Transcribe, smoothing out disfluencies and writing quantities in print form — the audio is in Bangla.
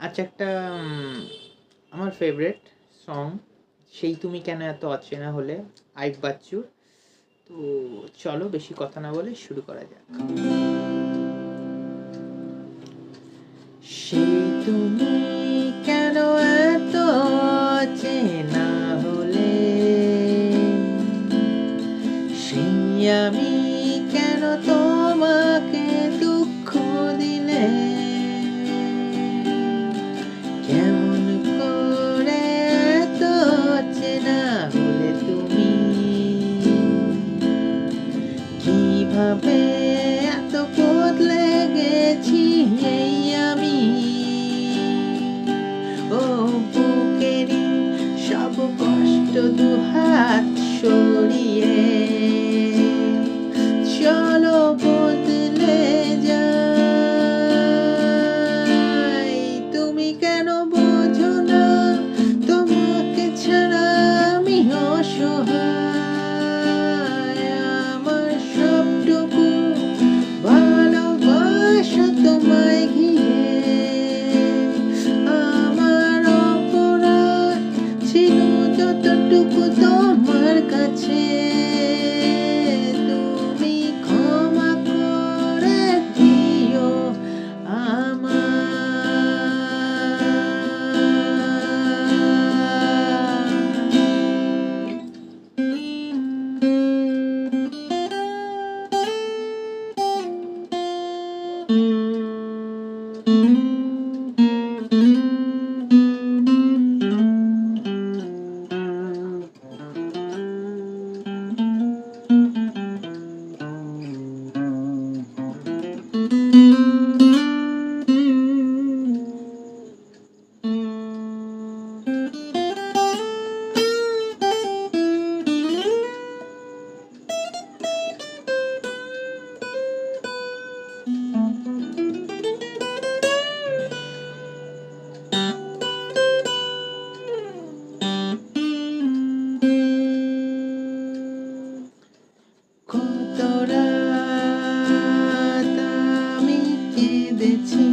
আচ্ছা একটা আমার ফেভারিট সং সেই তুমি কেন এত অচেনা হলে আইব বাচ্চুর। তো চলো বেশি কথা না বলে শুরু করা যাক। সেই তুমি কেন এত অচেনা হলে, সেই আমি কেন তোমাকে দুঃখ দিলে, কেমন করে এত অচেনা হলে তুমি, কিভাবে এত বদলে গেছি এই আমি। ও বুকেরই সব কষ্ট দুহাত সরিয়ে চলো বদলে যাই। তুমি কেন বোঝো না তোমাকে ছাড়া আমি অসহায়, আমার সবটুকু ভালোবাসা তোমায় ঘিরে, আমার অপরাধ ছিল যতটুকু তোমার কাছে, তুমি ক্ষমা করে দিও কত রাত আমি কেঁদেছি